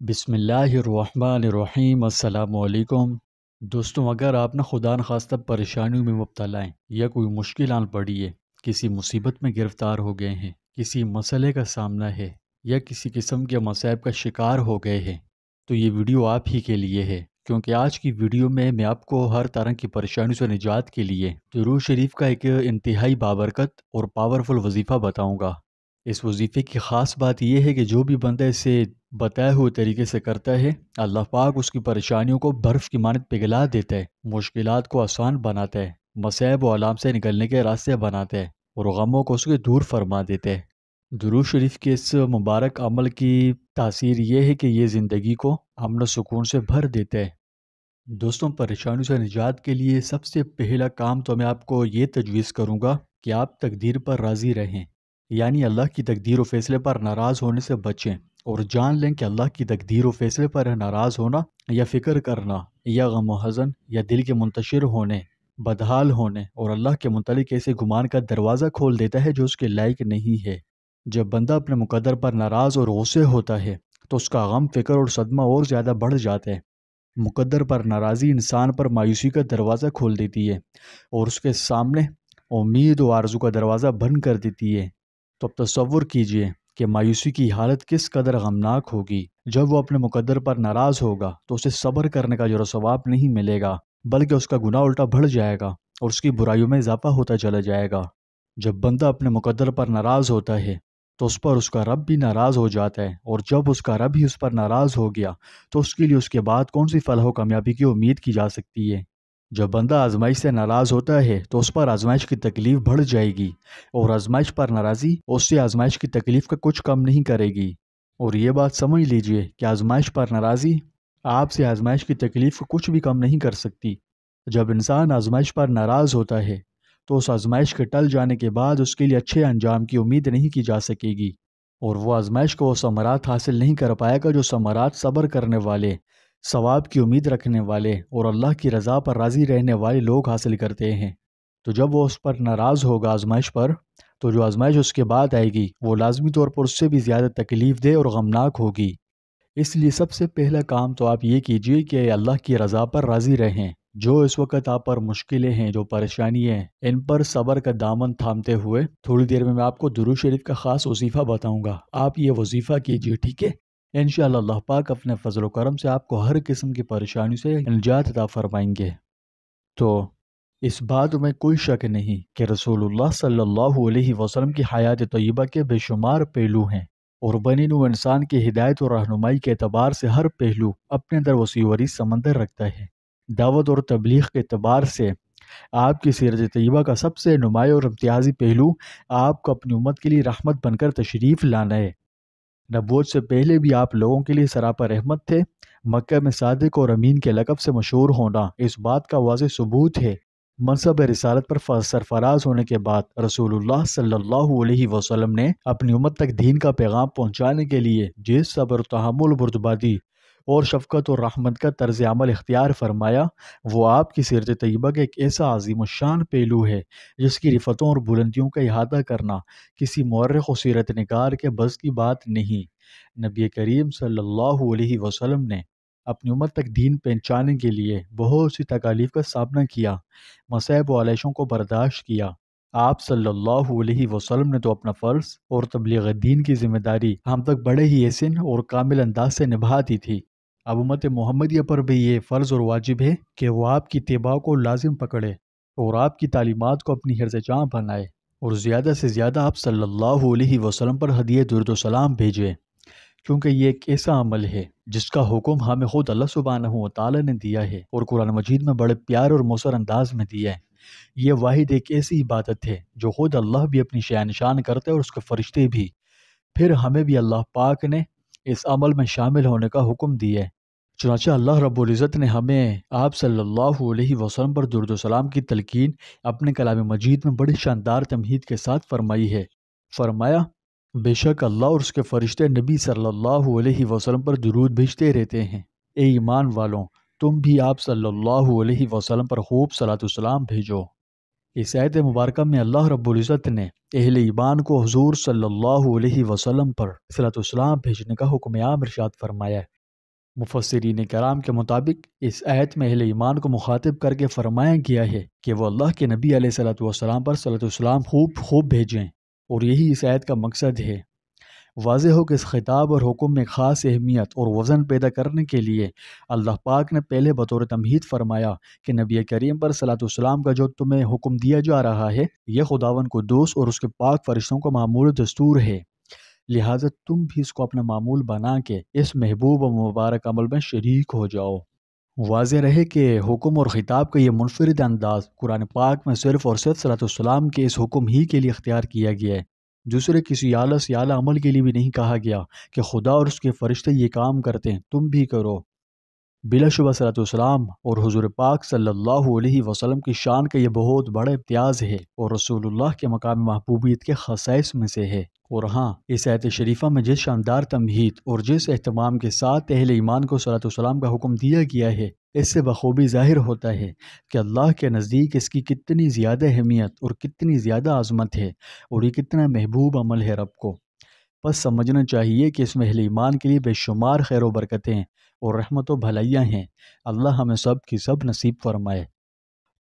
بسم اللہ الرحمن الرحیم۔ السلام علیکم دوستوں، اگر آپ نہ خدا نخواستہ پریشانیوں میں مبتلا ہیں یا کوئی مشکل آن پڑی ہے، کسی مصیبت میں گرفتار ہو گئے ہیں، کسی مسئلے کا سامنا ہے یا کسی قسم کے مصائب کا شکار ہو گئے ہیں، تو یہ ویڈیو آپ ہی کے لیے ہے، کیونکہ آج کی ویڈیو میں آپ کو ہر طرح کی پریشانیوں سے نجات کے لیے درود شریف کا ایک انتہائی بابرکت اور پاورفل وظیفہ بتاؤں گا۔ اس وظیفے کی خاص بات یہ ہے کہ جو بھی بندہ اسے بتائے ہوئے طریقے سے کرتا ہے، اللہ پاک اس کی پریشانیوں کو برف کی مانند پگھلا دیتا ہے، مشکلات کو آسان بناتا ہے، مصائب و آلام سے نکلنے کے راستے بناتا ہے اور غموں کو اس کے دور فرما دیتا ہے۔ درود شریف کے اس مبارک عمل کی تاثیر یہ ہے کہ یہ زندگی کو امن و سکون سے بھر دیتا ہے۔ دوستوں، پریشانیوں سے نجات کے لیے سب سے پہلا کام تو میں آپ کو یہ تجویز کروں گا کہ آپ تقدیر پر راضی رہیں، یعنی اللہ کی تقدیر و فیصلے پر ناراض ہونے سے بچیں، اور جان لیں کہ اللہ کی تقدیر و فیصلے پر ناراض ہونا یا فکر کرنا یا غم و حزن یا دل کے منتشر ہونے، بدحال ہونے اور اللہ کے متعلق ایسے گمان کا دروازہ کھول دیتا ہے جو اس کے لائق نہیں ہے۔ جب بندہ اپنے مقدر پر ناراض اور غصے ہوتا ہے تو اس کا غم، فکر اور صدمہ اور زیادہ بڑھ جاتا ہے۔ مقدر پر ناراضی انسان پر مایوسی کا دروازہ کھول دیتی ہے اور اس کے سامنے امید و آرزو کا دروازہ بند کر دیتی ہے۔ تو اب تصور کیجئے کہ مایوسی کی حالت کس قدر غمناک ہوگی۔ جب وہ اپنے مقدر پر ناراض ہوگا تو اسے صبر کرنے کا اجر و ثواب نہیں ملے گا، بلکہ اس کا گناہ الٹا بڑھ جائے گا اور اس کی برائیوں میں اضافہ ہوتا چلا جائے گا۔ جب بندہ اپنے مقدر پر ناراض ہوتا ہے تو اس پر اس کا رب بھی ناراض ہو جاتا ہے، اور جب اس کا رب ہی اس پر ناراض ہو گیا تو اس کے لیے اس کے بعد کون سی فلاح و کامیابی کی امید کی جا سکتی ہے۔ جب بندہ آزمائش سے ناراض ہوتا ہے تو اس پر آزمائش کی تکلیف بڑھ جائے گی، اور آزمائش پر ناراضی اس سے آزمائش کی تکلیف کا کچھ کم نہیں کرے گی۔ اور یہ بات سمجھ لیجئے کہ آزمائش پر ناراضی آپ سے آزمائش کی تکلیف کو کچھ بھی کم نہیں کر سکتی۔ جب انسان آزمائش پر ناراض ہوتا ہے تو اس آزمائش کے ٹل جانے کے بعد اس کے لیے اچھے انجام کی امید نہیں کی جا سکے گی، اور وہ آزمائش کو وہ ثمرات حاصل نہیں کر پائے گا جو ثمرات صبر کرنے والے، ثواب کی امید رکھنے والے اور اللہ کی رضا پر راضی رہنے والے لوگ حاصل کرتے ہیں۔ تو جب وہ اس پر ناراض ہوگا آزمائش پر، تو جو آزمائش اس کے بعد آئے گی وہ لازمی طور پر اس سے بھی زیادہ تکلیف دہ اور غمناک ہوگی۔ اس لیے سب سے پہلا کام تو آپ یہ کیجئے کہ اللہ کی رضا پر راضی رہیں۔ جو اس وقت آپ پر مشکلیں ہیں، جو پریشانی ہیں، ان پر صبر کا دامن تھامتے ہوئے تھوڑی دیر میں آپ کو درود شریف کا خاص وظیفہ بتاؤں گا، آپ یہ وظیفہ کیجئے، ٹھیک ہے؟ انشاءاللہ اللہ پاک اپنے فضل و کرم سے آپ کو ہر قسم کی پریشانی سے نجات عطا فرمائیں گے۔ تو اس بات میں کوئی شک نہیں کہ رسول اللہ صلی اللہ علیہ وسلم کی حیات طیبہ کے بے شمار پہلو ہیں، اور بنی نوع انسان کی ہدایت اور رہنمائی کے اعتبار سے ہر پہلو اپنے اندر وسیع و عریض سمندر رکھتا ہے۔ دعوت اور تبلیغ کے اعتبار سے آپ کی سیرت طیبہ کا سب سے نمایاں اور امتیازی پہلو آپ کو اپنی امت کے لیے رحمت بن کر تشریف لانا ہے۔ نبوت سے پہلے بھی آپ لوگوں کے لیے سراپا رحمت تھے۔ مکہ میں صادق اور امین کے لقب سے مشہور ہونا اس بات کا واضح ثبوت ہے۔ منصب رسالت پر سرفراز ہونے کے بعد رسول اللہ صلی اللہ علیہ وسلم نے اپنی امت تک دین کا پیغام پہنچانے کے لیے جس صبر و تحمل، بردباری اور شفقت اور رحمت کا طرز عمل اختیار فرمایا، وہ آپ کی سیرت طیبہ کا ایک ایسا عظیم الشان پہلو ہے جس کی رفتوں اور بلندیوں کا احاطہ کرنا کسی مورخ و سیرت نگار کے بس کی بات نہیں۔ نبی کریم صلی اللہ علیہ وسلم نے اپنی امت تک دین پہنچانے کے لیے بہت سی تکالیف کا سامنا کیا، مصائب و علیشوں کو برداشت کیا۔ آپ صلی اللہ علیہ وسلم نے تو اپنا فرض اور تبلیغ دین کی ذمہ داری ہم تک بڑے ہی احسن اور کامل انداز سے نبھا دی تھی۔ اب امت محمدیہ پر بھی یہ فرض اور واجب ہے کہ وہ آپ کی اتباع کو لازم پکڑے اور آپ کی تعلیمات کو اپنی حرز جاں بنائے، اور زیادہ سے زیادہ آپ صلی اللہ علیہ وسلم پر ہدیہ درود و سلام بھیجے، کیونکہ یہ ایک ایسا عمل ہے جس کا حکم ہمیں خود اللہ سبحانہ و تعالی نے دیا ہے اور قرآن مجید میں بڑے پیار اور مؤثر انداز میں دیا ہے۔ یہ واحد ایک ایسی عبادت ہے جو خود اللہ بھی اپنی شان نشان کرتے اور اس کے فرشتے بھی، پھر ہمیں بھی اللہ پاک نے اس عمل میں شامل ہونے کا حکم دیا ہے۔ چنانچہ اللہ رب العزت نے ہمیں آپ صلی اللہ علیہ وسلم پر درود و سلام کی تلقین اپنے کلام مجید میں بڑی شاندار تمہید کے ساتھ فرمائی ہے۔ فرمایا، بے شک اللہ اور اس کے فرشتے نبی صلی اللہ علیہ وسلم پر درود بھیجتے رہتے ہیں۔ اے ایمان والوں، تم بھی آپ صلی اللہ علیہ وسلم پر خوب صلاۃ و سلام بھیجو۔ اس آیت مبارکہ میں اللہ رب العزت نے اہل ایمان کو حضور صلی اللہ علیہ وسلم پر صلاۃ و سلام بھیجنے کا حکم عام ارشاد فرمایا ہے۔ مفسرین کرام کے مطابق اس آیت میں اہل ایمان کو مخاطب کر کے فرمایا گیا ہے کہ وہ اللہ کے نبی علیہ الصلوۃ والسلام پر صلاۃ والسلام خوب بھیجیں، اور یہی اس آیت کا مقصد ہے۔ واضح ہو کہ اس خطاب اور حکم میں خاص اہمیت اور وزن پیدا کرنے کے لیے اللہ پاک نے پہلے بطور تمہید فرمایا کہ نبی کریم پر صلاۃ والسلام کا جو تمہیں حکم دیا جا رہا ہے یہ خداوند قدوس اور اس کے پاک فرشتوں کا معمول دستور ہے، لہٰذا تم بھی اس کو اپنا معمول بنا کے اس محبوب و مبارک عمل میں شریک ہو جاؤ۔ واضح رہے کہ حکم اور خطاب کا یہ منفرد انداز قرآن پاک میں صرف اور صرف صلاۃ والسلام کے اس حکم ہی کے لیے اختیار کیا گیا ہے، دوسرے کسی اعلیٰ سے اعلیٰ عمل کے لیے بھی نہیں کہا گیا کہ خدا اور اس کے فرشتے یہ کام کرتے ہیں تم بھی کرو۔ بلا شبہ صلاۃ والسلام اور حضور پاک صلی اللہ علیہ وسلم کی شان کا یہ بہت بڑا امتیاز ہے اور رسول اللہ کے مقام محبوبیت کے خصائص میں سے ہے۔ اور ہاں، اس آیت شریفہ میں جس شاندار تمہید اور جس اہتمام کے ساتھ اہل ایمان کو صلاۃ والسلام کا حکم دیا گیا ہے، اس سے بخوبی ظاہر ہوتا ہے کہ اللہ کے نزدیک اس کی کتنی زیادہ اہمیت اور کتنی زیادہ عظمت ہے، اور یہ کتنا محبوب عمل ہے رب کو۔ بس سمجھنا چاہیے کہ اس میں اہل ایمان کے لیے بے شمار خیر و برکتیں اور رحمت و بھلائیاں ہیں، اللہ ہمیں سب کی سب نصیب فرمائے۔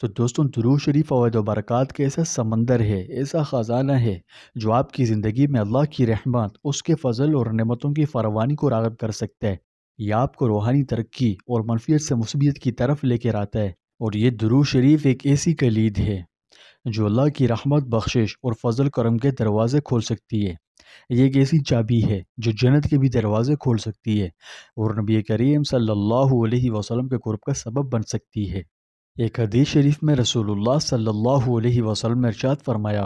تو دوستوں، درود شریف فوائد و برکات کے ایسا سمندر ہے، ایسا خزانہ ہے جو آپ کی زندگی میں اللہ کی رحمت، اس کے فضل اور نعمتوں کی فراوانی کو راغب کر سکتا ہے۔ یہ آپ کو روحانی ترقی اور منفیت سے مثبت کی طرف لے کر آتا ہے، اور یہ درود شریف ایک ایسی کلید ہے جو اللہ کی رحمت، بخشش اور فضل کرم کے دروازے کھول سکتی ہے۔ یہ ایک ایسی چابی ہے جو جنت کے بھی دروازے کھول سکتی ہے اور نبی کریم صلی اللہ علیہ وسلم کے قرب کا سبب بن سکتی ہے۔ ایک حدیث شریف میں رسول اللہ صلی اللہ علیہ وسلم نے ارشاد فرمایا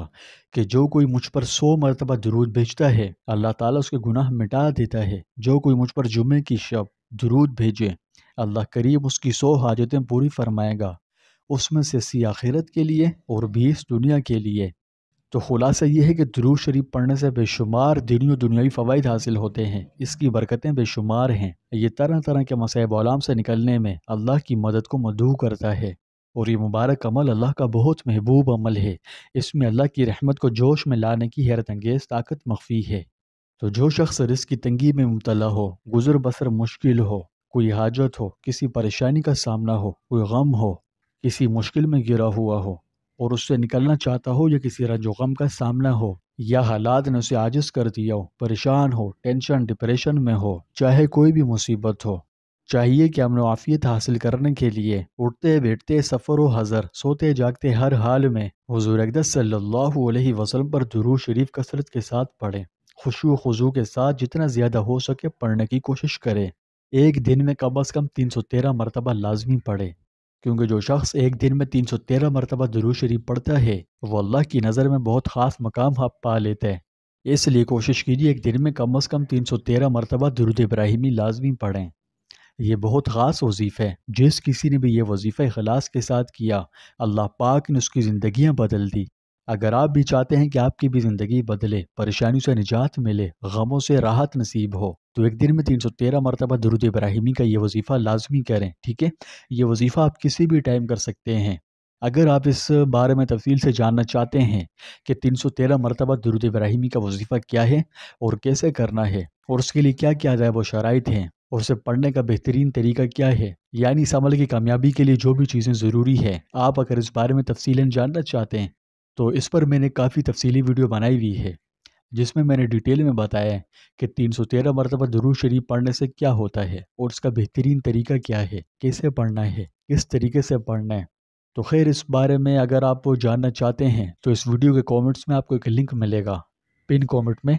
کہ جو کوئی مجھ پر 100 مرتبہ درود بھیجتا ہے اللہ تعالیٰ اس کے گناہ مٹا دیتا ہے۔ جو کوئی مجھ پر جمعے کی شب درود بھیجے اللہ کریم اس کی 100 حاجتیں پوری فرمائے گا، اس میں سے 80 آخرت کے لیے اور 20 دنیا کے لیے۔ تو خلاصہ یہ ہے کہ درود شریف پڑھنے سے بے شمار دینی و دنیاوی فوائد حاصل ہوتے ہیں، اس کی برکتیں بے شمار ہیں۔ یہ طرح طرح کے مصائب عالم سے نکلنے میں اللہ کی مدد کو مدعو کرتا ہے، اور یہ مبارک عمل اللہ کا بہت محبوب عمل ہے۔ اس میں اللہ کی رحمت کو جوش میں لانے کی حیرت انگیز طاقت مخفی ہے۔ تو جو شخص رزق کی تنگی میں مبتلا ہو، گزر بسر مشکل ہو، کوئی حاجت ہو، کسی پریشانی کا سامنا ہو، کوئی غم ہو، کسی مشکل میں گرا ہوا ہو اور اس سے نکلنا چاہتا ہو، یا کسی رنج و غم کا سامنا ہو، یا حالات نے اسے عاجز کر دیا ہو، پریشان ہو، ٹینشن ڈپریشن میں ہو، چاہے کوئی بھی مصیبت ہو، چاہیے کہ امن و عافیت حاصل کرنے کے لیے اٹھتے بیٹھتے سفر و حضر، سوتے جاگتے ہر حال میں حضور اقدس صلی اللہ علیہ وسلم پر درود شریف کثرت کے ساتھ پڑھیں۔ خشوع و خضوع کے ساتھ جتنا زیادہ ہو سکے پڑھنے کی کوشش کریں۔ ایک دن میں کم از کم 313 مرتبہ لازمی پڑھے، کیونکہ جو شخص ایک دن میں 313 مرتبہ درود شریف پڑھتا ہے وہ اللہ کی نظر میں بہت خاص مقام پا لیتا ہے۔ اس لیے کوشش کیجیے ایک دن میں کم از کم 313 مرتبہ درود ابراہیمی لازمی پڑھیں۔ یہ بہت خاص وظیفہ ہے، جس کسی نے بھی یہ وظیفہ اخلاص کے ساتھ کیا اللہ پاک نے اس کی زندگیاں بدل دی۔ اگر آپ بھی چاہتے ہیں کہ آپ کی بھی زندگی بدلے، پریشانیوں سے نجات ملے، غموں سے راحت نصیب ہو، تو ایک دن میں 313 مرتبہ درود ابراہیمی کا یہ وظیفہ لازمی کریں، ٹھیک ہے؟ یہ وظیفہ آپ کسی بھی ٹائم کر سکتے ہیں۔ اگر آپ اس بارے میں تفصیل سے جاننا چاہتے ہیں کہ 313 مرتبہ درود ابراہیمی کا وظیفہ کیا ہے اور کیسے کرنا ہے، اور اس کے لیے کیا کیا جائے وہ شرائط ہیں، اور اسے پڑھنے کا بہترین طریقہ کیا ہے، یعنی اس عمل کی کامیابی کے لیے جو بھی چیزیں ضروری ہے، آپ اگر اس بارے میں تفصیلاً جاننا چاہتے ہیں تو اس پر میں نے کافی تفصیلی ویڈیو بنائی ہوئی ہے، جس میں نے ڈیٹیل میں بتایا ہے کہ 313 مرتبہ درود شریف پڑھنے سے کیا ہوتا ہے اور اس کا بہترین طریقہ کیا ہے، کیسے پڑھنا ہے، کس طریقے سے پڑھنا ہے۔ تو خیر، اس بارے میں اگر آپ وہ جاننا چاہتے ہیں تو اس ویڈیو کے کومنٹس میں آپ کو ایک لنک ملے گا، پن کومنٹ میں،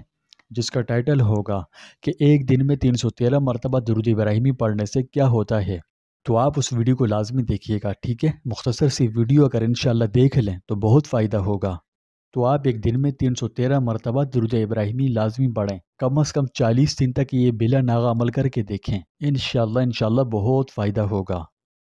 جس کا ٹائٹل ہوگا کہ ایک دن میں 313 مرتبہ درود ابراہیمی پڑھنے سے کیا ہوتا ہے۔ تو آپ اس ویڈیو کو لازمی دیکھیے گا، ٹھیک ہے؟ مختصر سی ویڈیو اگر انشاءاللہ دیکھ لیں تو بہت فائدہ ہوگا۔ تو آپ ایک دن میں 313 مرتبہ درود ابراہیمی لازمی پڑھیں، کم از کم 40 دن تک یہ بلا ناغہ عمل کر کے دیکھیں، انشاءاللہ بہت فائدہ ہوگا۔